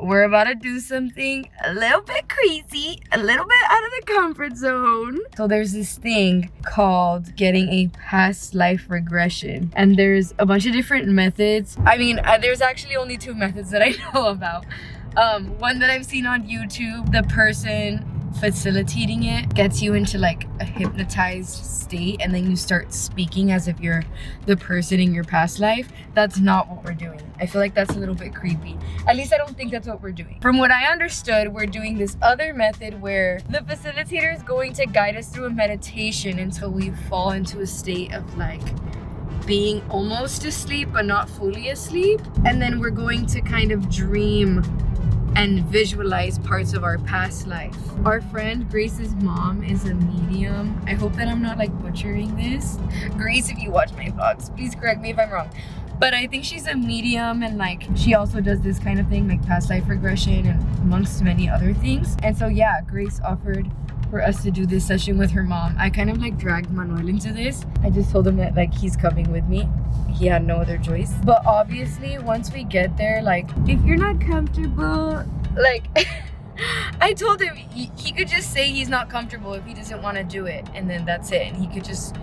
we're about to do something a little bit crazy, a little bit out of the comfort zone. So there's this thing called getting a past life regression, and there's a bunch of different methods. I mean, there's actually only 2 methods that I know about. One that I've seen on YouTube, the person facilitating it gets you into like a hypnotized state, and then you start speaking as if you're the person in your past life. That's not what we're doing. I feel like that's a little bit creepy. At least I don't think that's what we're doing. From what I understood, we're doing this other method where the facilitator is going to guide us through a meditation until we fall into a state of like being almost asleep but not fully asleep, and then we're going to kind of dream and visualize parts of our past life. Our friend Grace's mom is a medium. I hope that I'm not like butchering this. Grace, if you watch my vlogs, please correct me if I'm wrong. But I think she's a medium, and like she also does this kind of thing, like past life regression and amongst many other things. And so yeah, Grace offered for us to do this session with her mom. I kind of like dragged Manuel into this. I just told him that like he's coming with me. He had no other choice. But obviously once we get there, like if you're not comfortable, like I told him he could just say he's not comfortable if he doesn't want to do it, and then that's it, and he could just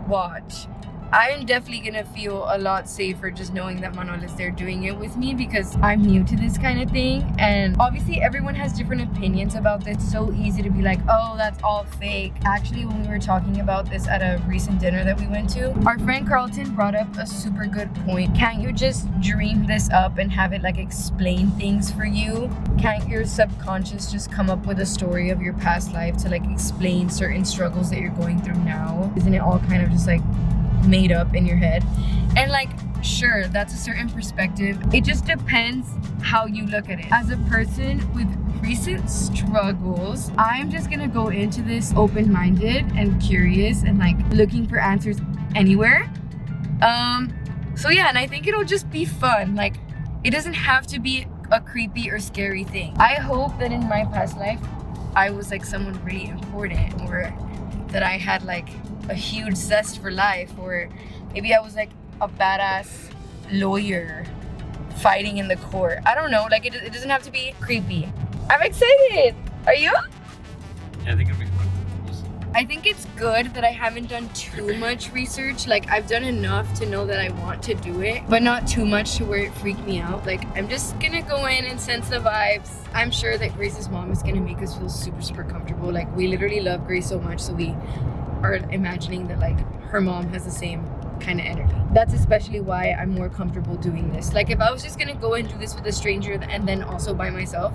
watch. I'm definitely gonna feel a lot safer just knowing that Manuel is there doing it with me, because I'm new to this kind of thing, and obviously everyone has different opinions about this. It's so easy to be like, oh, that's all fake. Actually, when we were talking about this at a recent dinner that we went to, our friend Carlton brought up a super good point. Can't you just dream this up and have it like explain things for you? Can't your subconscious just come up with a story of your past life to like explain certain struggles that you're going through now? Isn't it all kind of just like made up in your head? And like, sure, that's a certain perspective. It just depends how you look at it. As a person with recent struggles, I'm just gonna go into this open-minded and curious and like looking for answers anywhere. So yeah, and I think it'll just be fun. Like, it doesn't have to be a creepy or scary thing. I hope that in my past life I was like someone really important, or that I had like a huge zest for life, or maybe I was like a badass lawyer fighting in the court. I don't know, like it doesn't have to be creepy. I'm excited. Are you? Yeah, I think it'll be fun. I think it's good that I haven't done too much research. Like, I've done enough to know that I want to do it, but not too much to where it freaked me out. Like, I'm just gonna go in and sense the vibes. I'm sure that Grace's mom is gonna make us feel super, super comfortable. Like, we literally love Grace so much, so we are imagining that like her mom has the same kind of energy. That's especially why I'm more comfortable doing this. Like, if I was just gonna go and do this with a stranger and then also by myself,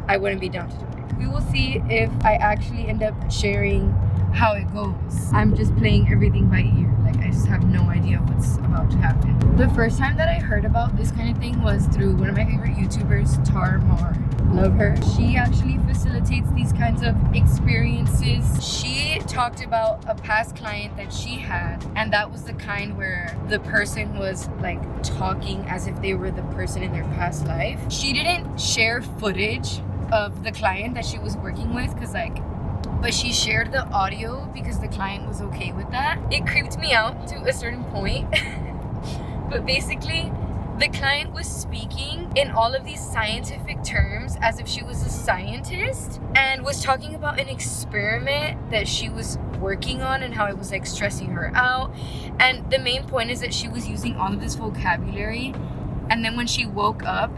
I wouldn't be down to do it. We will see if I actually end up sharing how it goes. I'm just playing everything by ear. Like, I just have no idea what's about to happen. The first time that I heard about this kind of thing was through one of my favorite YouTubers, Tarmar. Love her. She actually facilitates these kinds of experiences. She talked about a past client that she had, and that was the kind where the person was like talking as if they were the person in their past life. She didn't share footage of the client that she was working with, but she shared the audio because the client was okay with that. It creeped me out to a certain point. But basically, the client was speaking in all of these scientific terms as if she was a scientist, and was talking about an experiment that she was working on and how it was like stressing her out. And the main point is that she was using all of this vocabulary, and then when she woke up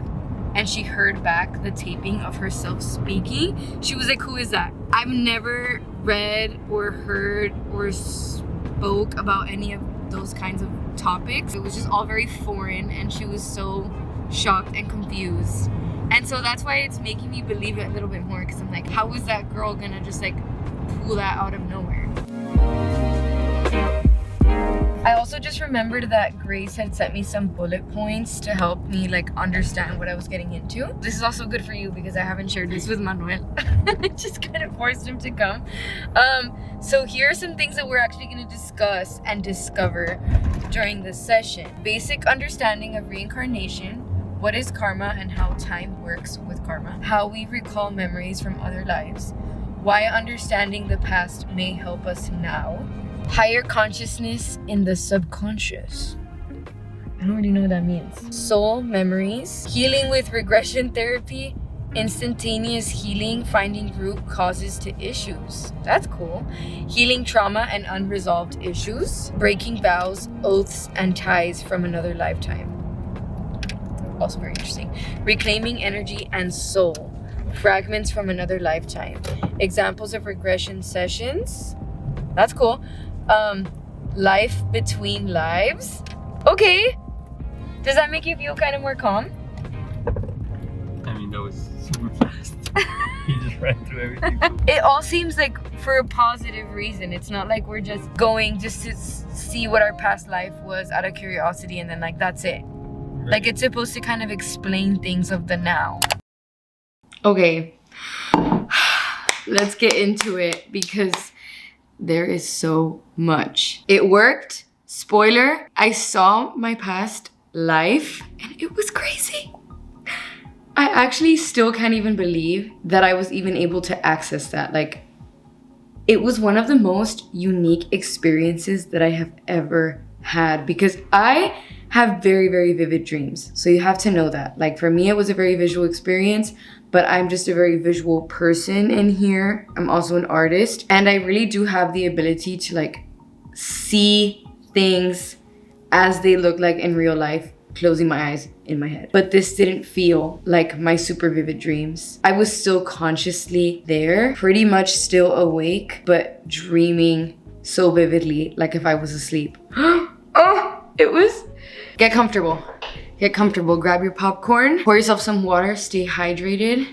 and she heard back the taping of herself speaking, she was like, who is that? I've never read or heard or spoke about any of those kinds of topics. It was just all very foreign, and she was so shocked and confused. And so that's why it's making me believe it a little bit more, because I'm like, how is that girl gonna just like pull that out of nowhere? I also just remembered that Grace had sent me some bullet points to help me like understand what I was getting into. This is also good for you because I haven't shared this with Manuel. I just kind of forced him to come. So here are some things that we're actually going to discuss and discover during this session. Basic understanding of reincarnation, what is karma and how time works with karma, how we recall memories from other lives, why understanding the past may help us now, higher consciousness in the subconscious, I don't really know what that means. Soul memories, healing with regression therapy, instantaneous healing, finding root causes to issues. That's cool. Healing trauma and unresolved issues, breaking vows, oaths, and ties from another lifetime. Also very interesting. Reclaiming energy and soul, fragments from another lifetime. Examples of regression sessions. That's cool. Life between lives. Okay. Does that make you feel kind of more calm? I mean, that was super fast. He just ran through everything. It all seems like for a positive reason. It's not like we're just going just to see what our past life was out of curiosity and then like that's it. Right. Like it's supposed to kind of explain things of the now. Okay. Let's get into it because there is so much. It worked. Spoiler, I saw my past life and it was crazy. I actually still can't even believe that I was even able to access that. Like, it was one of the most unique experiences that I have ever had because I have very, very vivid dreams. So you have to know that. Like for me, it was a very visual experience, but I'm just a very visual person in here. I'm also an artist and I really do have the ability to like see things as they look like in real life, closing my eyes in my head. But this didn't feel like my super vivid dreams. I was still consciously there, pretty much still awake, but dreaming so vividly, like if I was asleep. Oh, it was... Get comfortable. Get comfortable. Grab your popcorn, pour yourself some water, stay hydrated.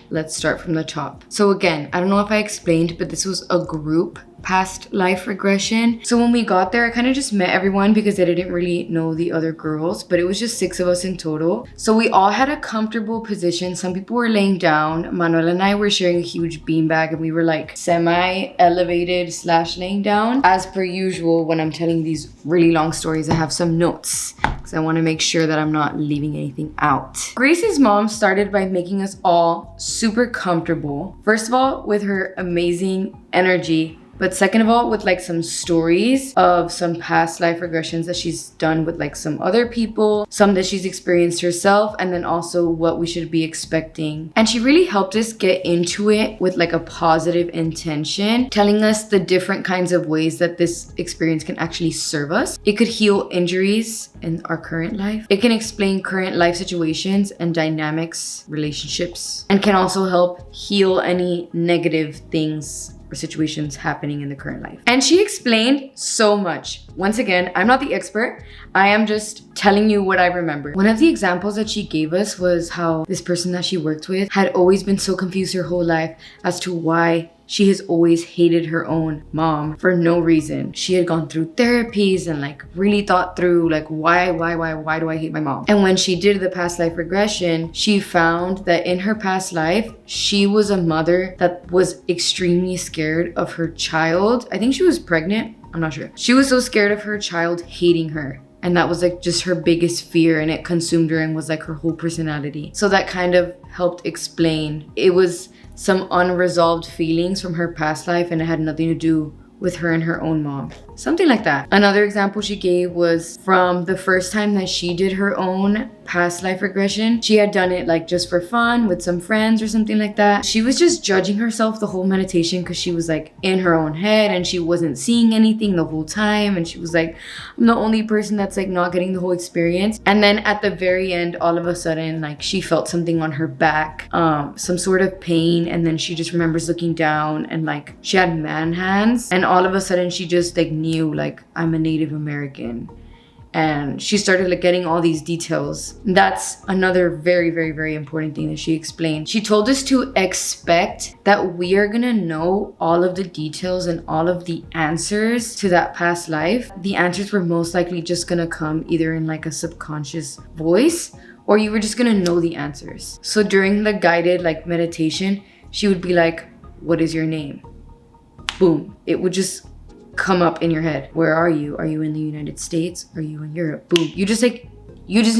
Let's start from the top. So again, I don't know if I explained, but this was a group past life regression. So when we got there, I kind of just met everyone because I didn't really know the other girls, but it was just 6 of us in total. So we all had a comfortable position. Some people were laying down. Manuel and I were sharing a huge beanbag and we were like semi-elevated / laying down. As per usual, when I'm telling these really long stories, I have some notes because I want to make sure that I'm not leaving anything out. Grace's mom started by making us all super comfortable. First of all, with her amazing energy, but second of all, with like some stories of some past life regressions that she's done with like some other people, some that she's experienced herself, and then also what we should be expecting. And she really helped us get into it with like a positive intention, telling us the different kinds of ways that this experience can actually serve us. It could heal injuries in our current life. It can explain current life situations and dynamics, relationships, and can also help heal any negative things or situations happening in the current life. And she explained so much. Once again, I'm not the expert. I am just telling you what I remember. One of the examples that she gave us was how this person that she worked with had always been so confused her whole life as to why she has always hated her own mom for no reason. She had gone through therapies and like really thought through like why do I hate my mom? And when she did the past life regression, she found that in her past life, she was a mother that was extremely scared of her child. I think she was pregnant. I'm not sure. She was so scared of her child hating her. And that was like just her biggest fear, and it consumed her and was like her whole personality. So that kind of helped explain. It was some unresolved feelings from her past life and it had nothing to do with her and her own mom. Something like that. Another example she gave was from the first time that she did her own past life regression. She had done it like just for fun with some friends or something like that. She was just judging herself the whole meditation because she was like in her own head and she wasn't seeing anything the whole time. And she was like, I'm the only person that's like not getting the whole experience. And then at the very end, all of a sudden, like she felt something on her back, some sort of pain. And then she just remembers looking down and like she had man hands. And all of a sudden she just like knew like I'm a Native American. And she started like getting all these details. That's another very, very, very important thing that she explained. She told us to expect that we are gonna know all of the details and all of the answers to that past life. The answers were most likely just gonna come either in like a subconscious voice or you were just gonna know the answers. So during the guided like meditation, she would be like, what is your name? Boom. It would just come up in your head. Where are you? Are you in the United States? Are you in Europe? Boom. You just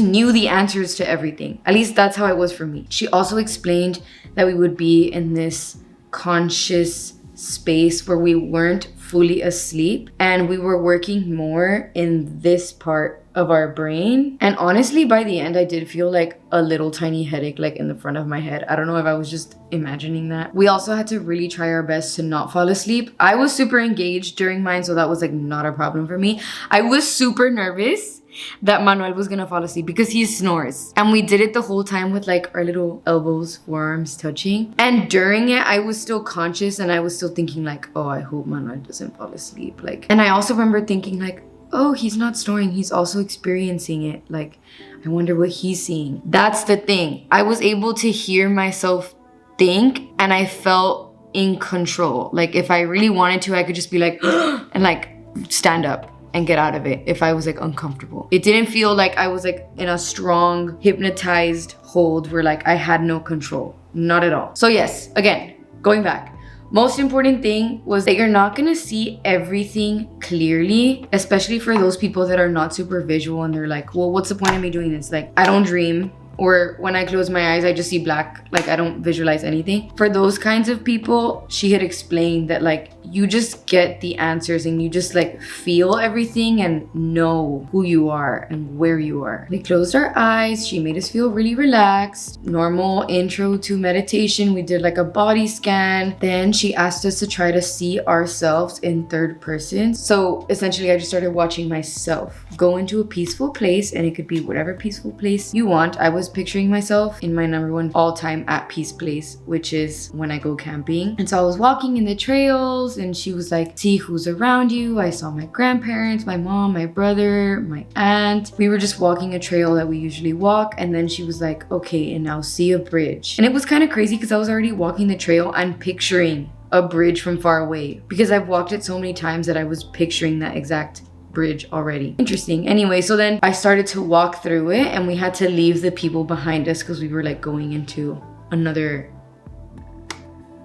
knew the answers to everything. At least that's how it was for me. She also explained that we would be in this conscious space where we weren't fully asleep and we were working more in this part of our brain. And honestly, by the end, I did feel like a little tiny headache like in the front of my head. I don't know if I was just imagining that. We also had to really try our best to not fall asleep. I was super engaged during mine, so that was like not a problem for me. I was super nervous that Manuel was gonna fall asleep because he snores. And we did it the whole time with like our little elbows, forearms touching. And during it, I was still conscious and I was still thinking like, oh, I hope Manuel doesn't fall asleep. Like, and I also remember thinking like, oh, he's not snoring, he's also experiencing it. Like, I wonder what he's seeing. That's the thing. I was able to hear myself think and I felt in control. Like if I really wanted to, I could just be like, and like stand up and get out of it if I was like uncomfortable. It didn't feel like I was like in a strong hypnotized hold where like I had no control. Not at all. So yes, again, going back. Most important thing was that you're not gonna see everything clearly, especially for those people that are not super visual and they're like, well, what's the point of me doing this? Like, I don't dream. Or when I close my eyes, I just see black. Like, I don't visualize anything. For those kinds of people, she had explained that like, you just get the answers and you just like feel everything and know who you are and where you are. We closed our eyes. She made us feel really relaxed. Normal intro to meditation. We did like a body scan. Then she asked us to try to see ourselves in third person. So essentially, I just started watching myself go into a peaceful place, and it could be whatever peaceful place you want. I was picturing myself in my number one all-time at peace place, which is when I go camping. And so I was walking in the trails and she was like, see who's around you. I saw my grandparents, my mom, my brother, my aunt. We were just walking a trail that we usually walk. And then she was like, okay, and now see a bridge. And it was kind of crazy because I was already walking the trail and picturing a bridge from far away because I've walked it so many times that I was picturing that exact bridge already. Interesting. Anyway, so then I started to walk through it and we had to leave the people behind us because we were like going into another,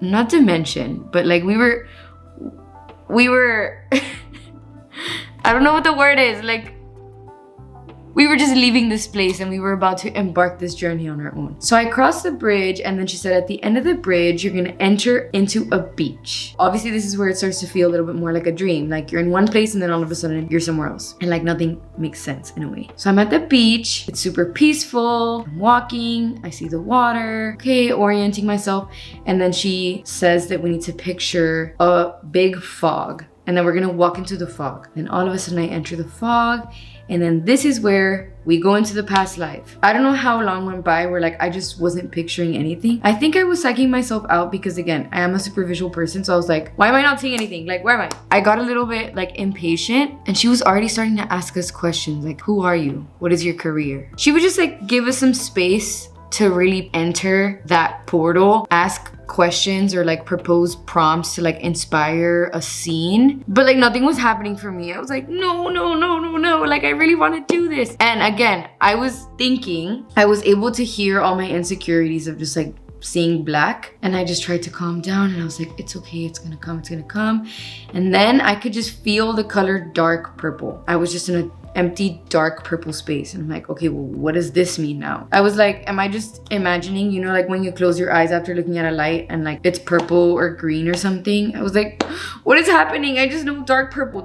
not dimension, but like we were I don't know what the word is, like we were just leaving this place and we were about to embark this journey on our own. So I crossed the bridge and then she said at the end of the bridge, you're gonna enter into a beach. Obviously, this is where it starts to feel a little bit more like a dream. Like you're in one place and then all of a sudden you're somewhere else. And like nothing makes sense in a way. So I'm at the beach, it's super peaceful. I'm walking, I see the water, okay, orienting myself. And then she says that we need to picture a big fog. And then we're gonna walk into the fog. And all of a sudden I enter the fog. And then this is where we go into the past life. I don't know how long went by where like I just wasn't picturing anything. I think I was psyching myself out because again, I am a super visual person. So I was like, why am I not seeing anything? Like, where am I? I got a little bit like impatient and she was already starting to ask us questions like, who are you? What is your career? She would just like give us some space to really enter that portal, ask questions or like propose prompts to like inspire a scene, but like nothing was happening for me. I was like, no, like I really want to do this. And again, I was thinking I was able to hear all my insecurities of just like seeing black, and I just tried to calm down and I was like, it's okay, it's gonna come. And then I could just feel the color dark purple. I was just in an empty dark purple space and I'm like, okay, well, what does this mean now? I was like, am I just imagining, you know, like when you close your eyes after looking at a light and like it's purple or green or something? I was like, what is happening? I just know dark purple.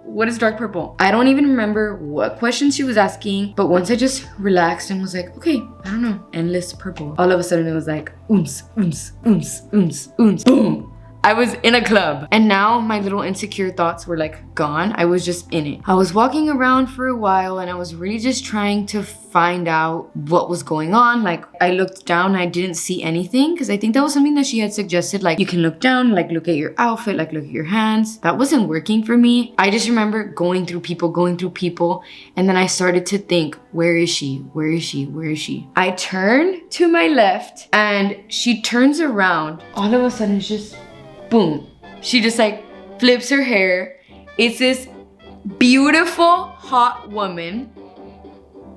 What is dark purple? I don't even remember what questions she was asking, but once I just relaxed and was like, okay, I don't know, endless purple. All of a sudden it was like, boom. I was in a club and now my little insecure thoughts were like gone. I was just in it. I was walking around for a while and I was really just trying to find out what was going on. Like I looked down and I didn't see anything because I think that was something that she had suggested. Like you can look down, like look at your outfit, like look at your hands. That wasn't working for me. I just remember going through people. And then I started to think, where is she? I turned to my left and she turns around. All of a sudden it's just boom. She just like flips her hair. It's this beautiful, hot woman.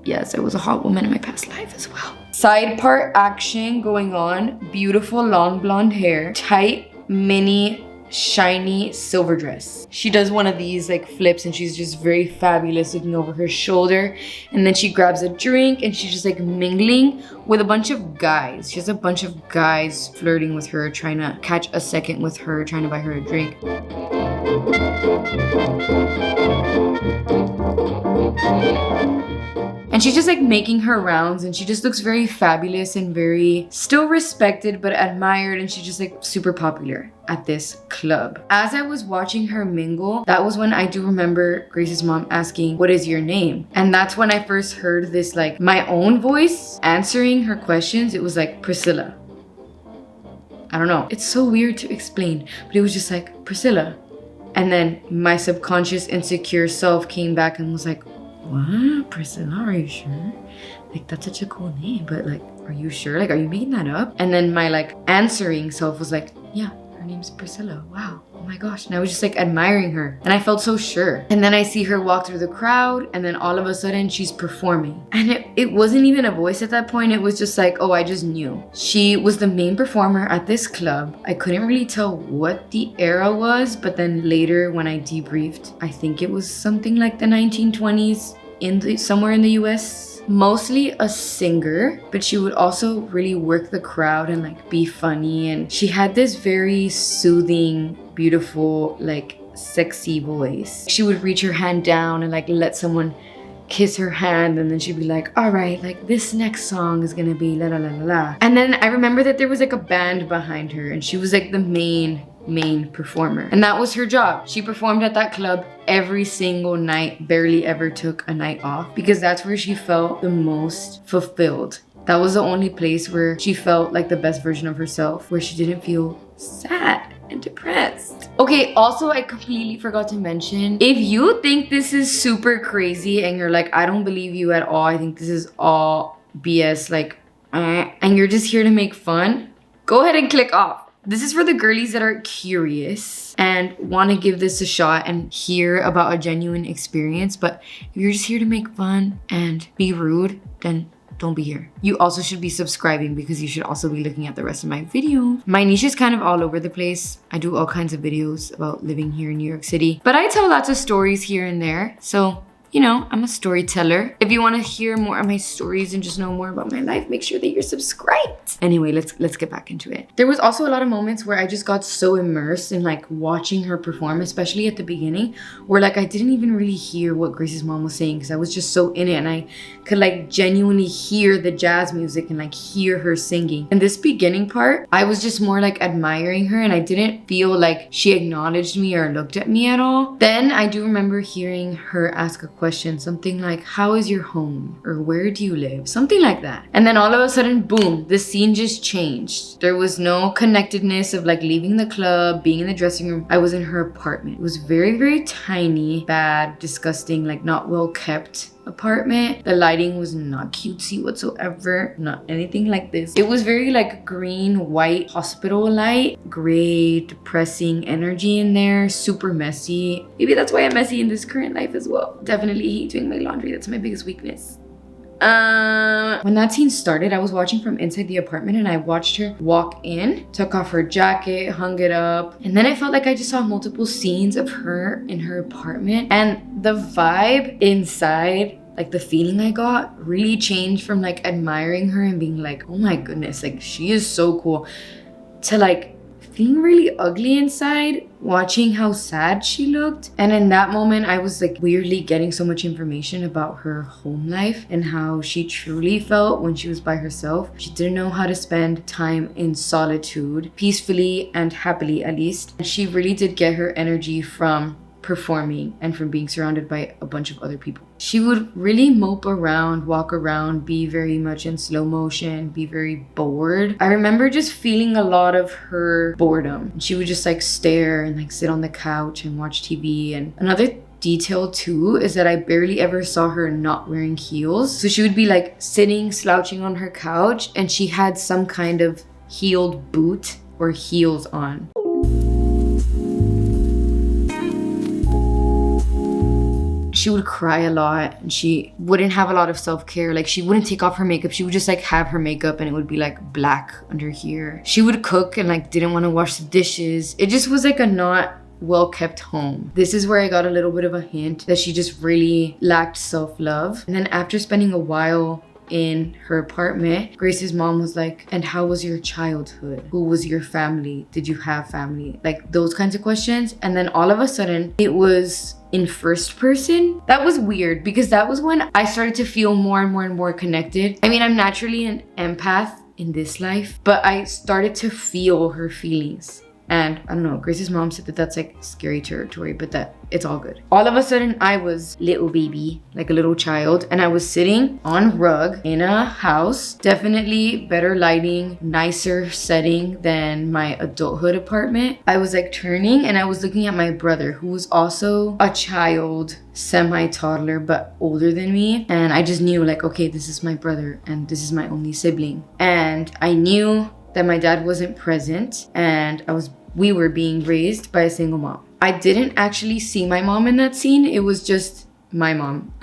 Yes, I was a hot woman in my past life as well. Side part action going on. Beautiful, long blonde hair. Tight, mini, shiny silver dress. She does one of these like flips and she's just very fabulous looking over her shoulder. And then she grabs a drink and she's just like mingling with a bunch of guys. She has a bunch of guys flirting with her, trying to catch a second with her, trying to buy her a drink. And she's just like making her rounds, and she just looks very fabulous and very still respected but admired, and she's just like super popular at this club. As I was watching her mingle, that was when I do remember Grace's mom asking, "What is your name?" And that's when I first heard this, like my own voice answering her questions. It was like, Priscilla. I don't know. It's so weird to explain, but it was just like, Priscilla. And then my subconscious insecure self came back and was like, what? Priscilla, are you sure? Like, that's such a cool name, but like, are you sure? Like, are you making that up? And then my like answering self was like, yeah, her name's Priscilla. Wow. Oh my gosh. And I was just like admiring her, and I felt so sure. And then I see her walk through the crowd, and then all of a sudden she's performing. And it wasn't even a voice at that point. It was just like, oh, I just knew. She was the main performer at this club. I couldn't really tell what the era was, but then later when I debriefed, I think it was something like the 1920s somewhere in the US. Mostly a singer, but she would also really work the crowd and like be funny, and she had this very soothing, beautiful, like sexy voice. She would reach her hand down and like let someone kiss her hand, and then she'd be like, all right, like this next song is gonna be la la la la la. And then I remember that there was like a band behind her, and she was like the main performer, and that was her job. She performed at that club every single night, barely ever took a night off, because that's where she felt the most fulfilled. That was the only place where she felt like the best version of herself, where she didn't feel sad and depressed. Okay, also I completely forgot to mention, if you think this is super crazy and you're like, I don't believe you at all, I think this is all BS, like and you're just here to make fun, go ahead and click off. This is for the girlies that are curious and want to give this a shot and hear about a genuine experience. But if you're just here to make fun and be rude, then don't be here. You also should be subscribing, because you should also be looking at the rest of my videos. My niche is kind of all over the place. I do all kinds of videos about living here in New York City, but I tell lots of stories here and there. So, you know, I'm a storyteller. If you want to hear more of my stories and just know more about my life, make sure that you're subscribed. Anyway, let's get back into it. There was also a lot of moments where I just got so immersed in like watching her perform, especially at the beginning, where like I didn't even really hear what Grace's mom was saying, because I was just so in it, and I could like genuinely hear the jazz music and like hear her singing. In this beginning part, I was just more like admiring her, and I didn't feel like she acknowledged me or looked at me at all. Then I do remember hearing her ask a question, something like, how is your home? Or where do you live? Something like that. And then all of a sudden, boom, the scene just changed. There was no connectedness of like leaving the club, being in the dressing room. I was in her apartment. It was very, very tiny, bad, disgusting, like not well kept apartment. The lighting was not cutesy whatsoever, not anything like this. It was very like green, white hospital light, gray, depressing energy in there, super messy. Maybe that's why I'm messy in this current life as well. Definitely hate doing my laundry. That's my biggest weakness. When that scene started, I was watching from inside the apartment, and I watched her walk in, took off her jacket, hung it up, and then I felt like I just saw multiple scenes of her in her apartment, and the vibe inside, like the feeling I got, really changed from like admiring her and being like, oh my goodness, like she is so cool, to like feeling really ugly inside, watching how sad she looked. And in that moment, I was like weirdly getting so much information about her home life and how she truly felt when she was by herself. She didn't know how to spend time in solitude, peacefully and happily at least. And she really did get her energy from performing and from being surrounded by a bunch of other people. She would really mope around, walk around, be very much in slow motion, be very bored. I remember just feeling a lot of her boredom. She would just like stare and like sit on the couch and watch TV. And another detail too is that I barely ever saw her not wearing heels. So she would be like sitting, slouching on her couch, and she had some kind of heeled boot or heels on. She would cry a lot, and she wouldn't have a lot of self-care. Like she wouldn't take off her makeup. She would just like have her makeup and it would be like black under here. She would cook and like didn't want to wash the dishes. It just was like a not well-kept home. This is where I got a little bit of a hint that she just really lacked self-love. And then after spending a while in her apartment, Grace's mom was like, and how was your childhood? Who was your family? Did you have family? Like those kinds of questions. And then all of a sudden it was in first person. That was weird because that was when I started to feel more and more and more connected. I mean, I'm naturally an empath in this life, but I started to feel her feelings. And I don't know, Grace's mom said that that's like scary territory, but that it's all good. All of a sudden I was little baby, like a little child, and I was sitting on rug in a house, definitely better lighting, nicer setting than my adulthood apartment. I was like turning and I was looking at my brother, who was also a child, semi-toddler, but older than me. And I just knew like, okay, this is my brother and this is my only sibling. And I knew that my dad wasn't present and we were being raised by a single mom. I didn't actually see my mom in that scene. It was just my mom.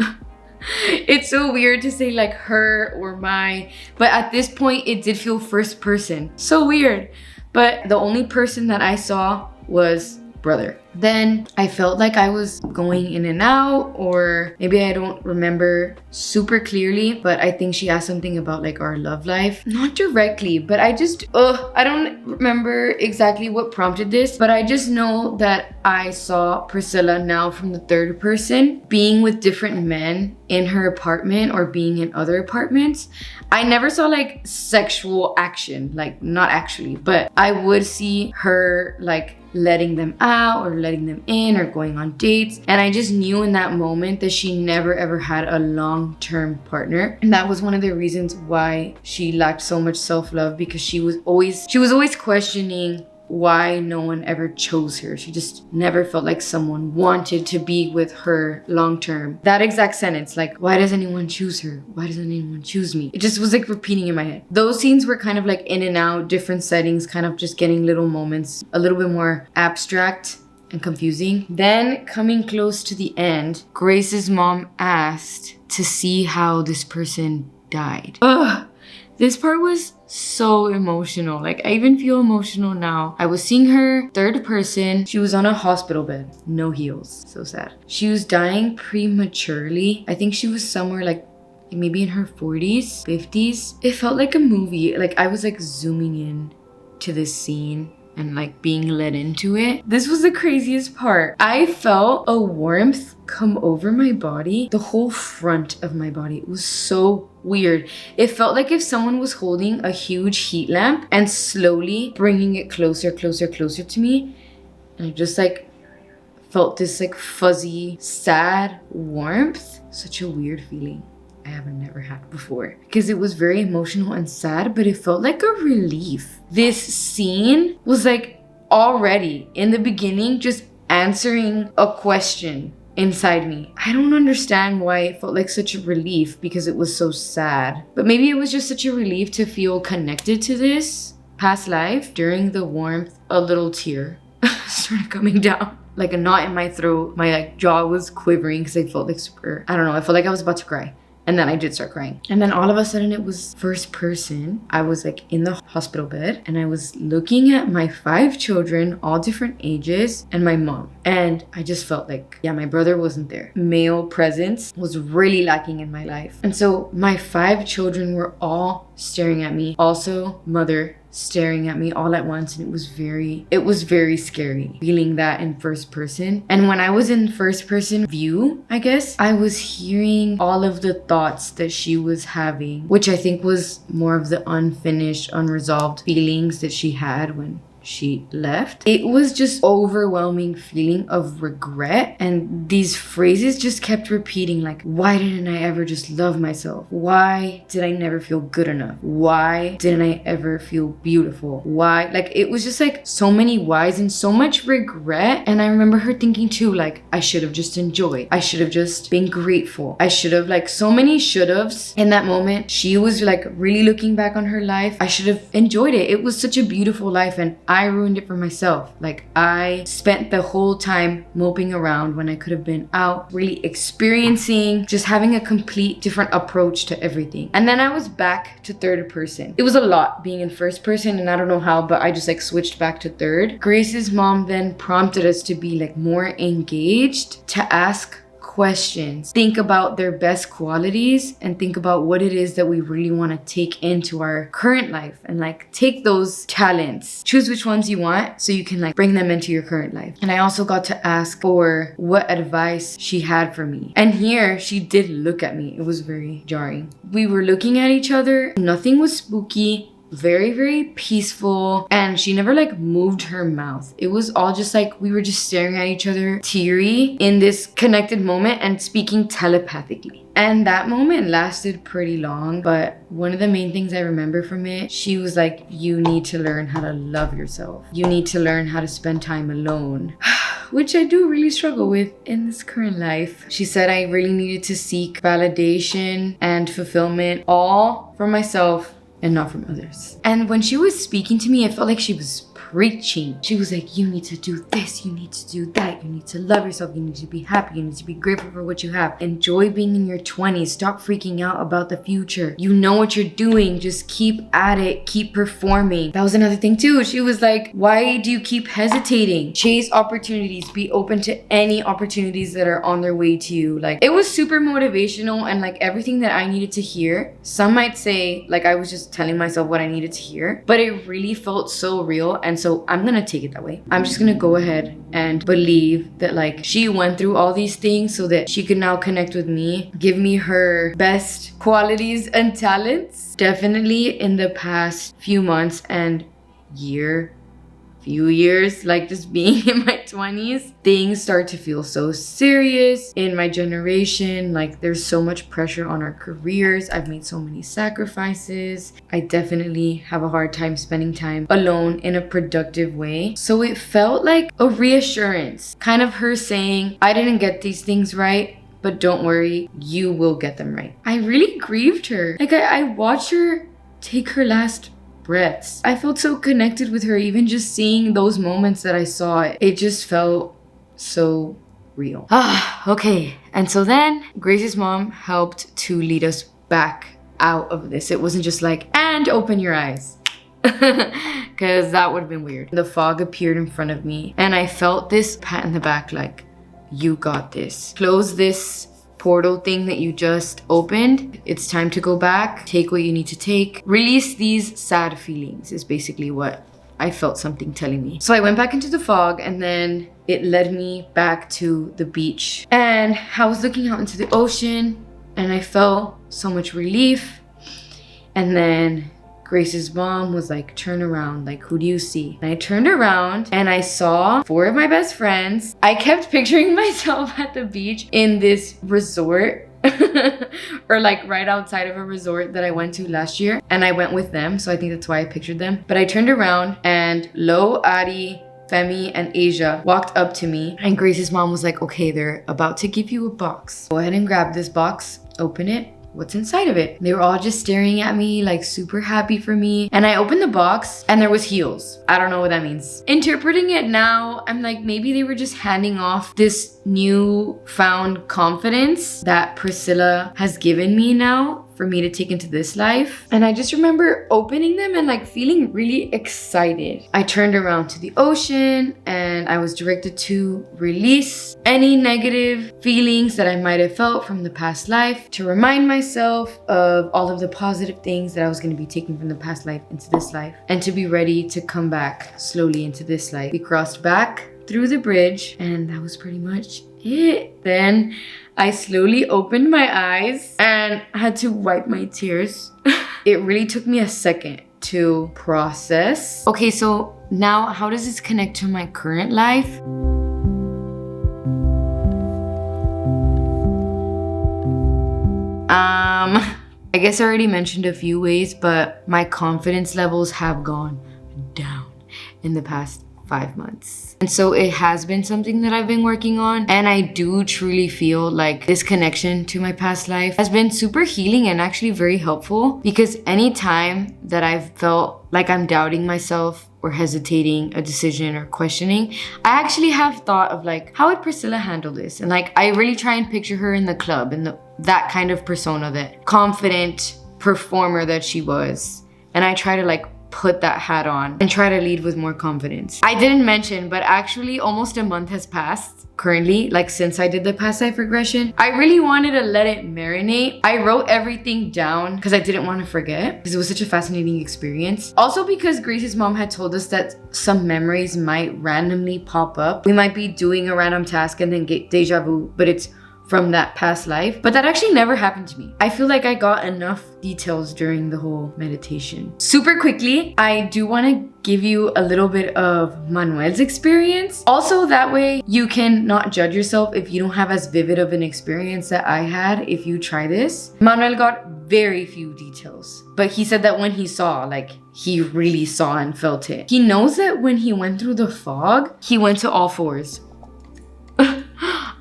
It's so weird to say like her or my, but at this point it did feel first person. So weird. But the only person that I saw was brother. Then I felt like I was going in and out, or maybe I don't remember super clearly, but I think she asked something about like our love life. Not directly, but I don't remember exactly what prompted this, but I just know that I saw Priscilla now from the third person being with different men in her apartment or being in other apartments. I never saw like sexual action, like not actually, but I would see her like letting them out or letting them in or going on dates. And I just knew in that moment that she never ever had a long-term partner. And that was one of the reasons why she lacked so much self-love, because she was always questioning why no one ever chose her. She just never felt like someone wanted to be with her long term. That exact sentence, like, why does anyone choose her? Why doesn't anyone choose me? It just was like repeating in my head. Those scenes were kind of like in and out, different settings, kind of just getting little moments, a little bit more abstract and confusing. Then coming close to the end, Grace's mom asked to see how this person died. Ugh. This part was so emotional. Like, I even feel emotional now. I was seeing her third person. She was on a hospital bed, no heels. So sad. She was dying prematurely. I think she was somewhere like maybe in her 40s, 50s. It felt like a movie. Like I was like zooming in to this scene and like being led into it. This was the craziest part. I felt a warmth come over my body, the whole front of my body. It was so weird. It felt like if someone was holding a huge heat lamp and slowly bringing it closer, closer, closer to me. And I just like felt this like fuzzy, sad warmth. Such a weird feeling I haven't never had before, because it was very emotional and sad, but it felt like a relief. This scene was like already in the beginning just answering a question inside me. I don't understand why it felt like such a relief, because it was so sad. But maybe it was just such a relief to feel connected to this past life. During the warmth, a little tear started coming down. Like a knot in my throat. My like jaw was quivering because I felt like I don't know, I felt like I was about to cry. And then I did start crying. And then all of a sudden it was first person. I was like in the hospital bed and I was looking at my 5 children, all different ages, and my mom. And I just felt like, yeah, my brother wasn't there. Male presence was really lacking in my life. And so my 5 children were all staring at me. Also, mother staring at me all at once, and it was very scary feeling that in first person. And when I was in first person view, I guess, I was hearing all of the thoughts that she was having, which I think was more of the unfinished, unresolved feelings that she had when she left. It was just overwhelming feeling of regret, and these phrases just kept repeating, like, why didn't I ever just love myself? Why did I never feel good enough? Why didn't I ever feel beautiful? Why? Like, it was just like so many whys and so much regret. And I remember her thinking too, like, I should have just enjoyed. I should have just been grateful. I should have, like, so many should haves in that moment. She was like really looking back on her life. I should have enjoyed it. It was such a beautiful life, and I ruined it for myself. Like, I spent the whole time moping around when I could have been out really experiencing, just having a complete different approach to everything. And then I was back to third person. It was a lot being in first person, and I don't know how, but I just like switched back to third. Grace's mom then prompted us to be like more engaged, to ask questions, think about their best qualities, and think about what it is that we really want to take into our current life, and like take those talents, choose which ones you want so you can like bring them into your current life. And I also got to ask for what advice she had for me. And here she did look at me. It was very jarring. We were looking at each other. Nothing was spooky. Very, very peaceful. And she never like moved her mouth. It was all just like we were just staring at each other, teary in this connected moment and speaking telepathically. And that moment lasted pretty long, but one of the main things I remember from it, she was like, you need to learn how to love yourself. You need to learn how to spend time alone. Which I do really struggle with in this current life. She said I really needed to seek validation and fulfillment all for myself and not from others. And when she was speaking to me, I felt like she was preaching. She was like, you need to do this, you need to do that, you need to love yourself, you need to be happy, you need to be grateful for what you have. Enjoy being in your 20s. Stop freaking out about the future. You know what you're doing. Just keep at it. Keep performing. That was another thing too. She was like, why do you keep hesitating? Chase opportunities. Be open to any opportunities that are on their way to you. Like, it was super motivational and like everything that I needed to hear. Some might say like I was just telling myself what I needed to hear, but it really felt so real. And so I'm gonna take it that way. I'm just gonna go ahead and believe that like she went through all these things so that she could now connect with me, give me her best qualities and talents. Definitely in the past few months and few years, like just being in my 20s, things start to feel so serious in my generation. Like there's so much pressure on our careers. I've made so many sacrifices. I definitely have a hard time spending time alone in a productive way. So it felt like a reassurance, kind of her saying, I didn't get these things right, but don't worry, you will get them right. I really grieved her. Like I watched her take her last breaths. I felt so connected with her, even just seeing those moments that I saw. It just felt so real. Okay. And so then Grace's mom helped to lead us back out of this. It wasn't just like, and open your eyes. Because that would have been weird. The fog appeared in front of me and I felt this pat in the back like, you got this. Close this portal thing that you just opened. It's time to go back. Take what you need to take. Release these sad feelings is basically what I felt something telling me. So I went back into the fog and then it led me back to the beach. And I was looking out into the ocean and I felt so much relief. And then Grace's mom was like, turn around, like, who do you see? And I turned around and I saw 4 of my best friends. I kept picturing myself at the beach in this resort or like right outside of a resort that I went to last year. And I went with them, so I think that's why I pictured them. But I turned around and Lo, Adi, Femi, and Asia walked up to me. And Grace's mom was like, okay, they're about to give you a box. Go ahead and grab this box, open it. What's inside of it? They were all just staring at me, like super happy for me. And I opened the box and there was heels. I don't know what that means. Interpreting it now, I'm like, maybe they were just handing off this newfound confidence that Priscilla has given me now for me to take into this life. And I just remember opening them and like feeling really excited. I turned around to the ocean and I was directed to release any negative feelings that I might have felt from the past life, to remind myself of all of the positive things that I was going to be taking from the past life into this life, and to be ready to come back slowly into this life. We crossed back through the bridge and that was pretty much it. Then I slowly opened my eyes and had to wipe my tears. It really took me a second to process. Okay, so now how does this connect to my current life? I guess I already mentioned a few ways, but my confidence levels have gone down in the past 5 months. And so it has been something that I've been working on. And I do truly feel like this connection to my past life has been super healing and actually very helpful, because anytime that I've felt like I'm doubting myself or hesitating a decision or questioning, I actually have thought of like, how would Priscilla handle this? And like, I really try and picture her in the club and that kind of persona, that confident performer that she was. And I try to like put that hat on and try to lead with more confidence. I didn't mention, but actually almost a month has passed currently, like since I did the past life regression. I really wanted to let it marinate. I wrote everything down because I didn't want to forget, because it was such a fascinating experience. Also because Grace's mom had told us that some memories might randomly pop up. We might be doing a random task and then get deja vu, but it's from that past life. But that actually never happened to me. I feel like I got enough details during the whole meditation. Super quickly, I do want to give you a little bit of Manuel's experience. Also, that way you can not judge yourself if you don't have as vivid of an experience that I had if you try this. Manuel got very few details, but he said that when he saw, like, he really saw and felt it. He knows that when he went through the fog, he went to all fours.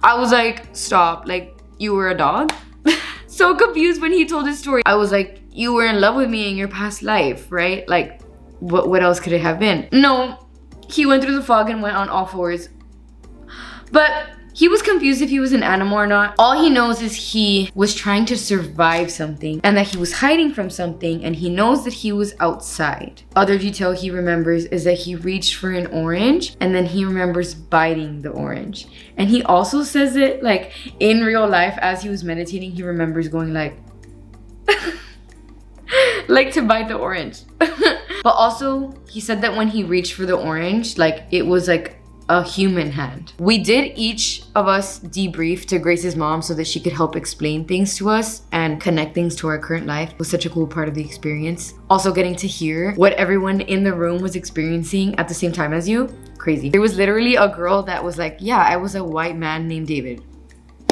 I was like, stop, like, you were a dog? So confused when he told his story. I was like, you were in love with me in your past life, right? Like, what else could it have been? No, he went through the fog and went on all fours. But he was confused if he was an animal or not. All he knows is he was trying to survive something and that he was hiding from something, and he knows that he was outside. Other detail he remembers is that he reached for an orange and then he remembers biting the orange. And he also says it like in real life as he was meditating, he remembers going like, like to bite the orange. But also he said that when he reached for the orange, like it was like a human hand. We did each of us debrief to Grace's mom so that she could help explain things to us and connect things to our current life. It was such a cool part of the experience. Also getting to hear what everyone in the room was experiencing at the same time as you. Crazy. There was literally a girl that was like, yeah, I was a white man named David.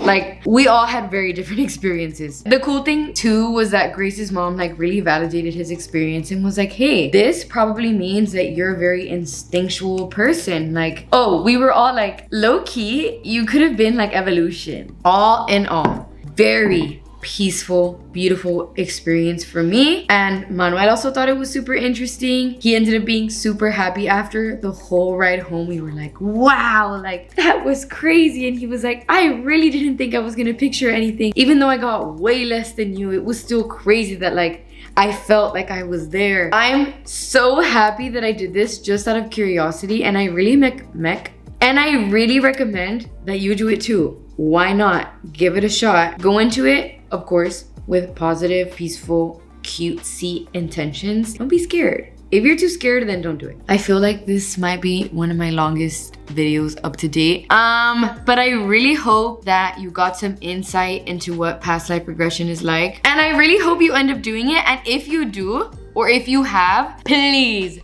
Like, we all had very different experiences. The cool thing too was that Grace's mom like really validated his experience and was like, hey, this probably means that you're a very instinctual person. Like, oh, we were all like, low-key, you could have been like evolution. All in all, very peaceful, beautiful experience for me. And Manuel also thought it was super interesting. He ended up being super happy after the whole ride home. We were like, wow, like that was crazy. And he was like, I really didn't think I was gonna picture anything. Even though I got way less than you, it was still crazy that like I felt like I was there. I'm so happy that I did this just out of curiosity, and I really really recommend that you do it too. Why not? Give it a shot. Go into it, of course, with positive, peaceful, cutesy intentions. Don't be scared. If you're too scared, then don't do it. I feel like this might be one of my longest videos up to date. But I really hope that you got some insight into what past life regression is like. And I really hope you end up doing it. And if you do, or if you have, please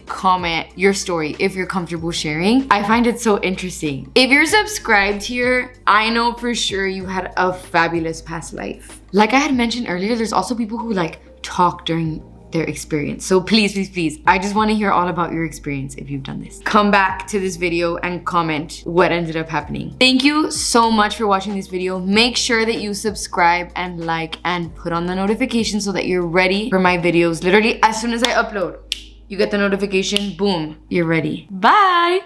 comment your story if you're comfortable sharing. I find it so interesting. If you're subscribed here, I know for sure you had a fabulous past life. Like I had mentioned earlier, there's also people who like talk during their experience. So please, I just want to hear all about your experience if you've done this. Come back to this video and comment what ended up happening. Thank you so much for watching this video. Make sure that you subscribe and like and put on the notifications so that you're ready for my videos. Literally, as soon as I upload, you get the notification, boom, you're ready. Bye.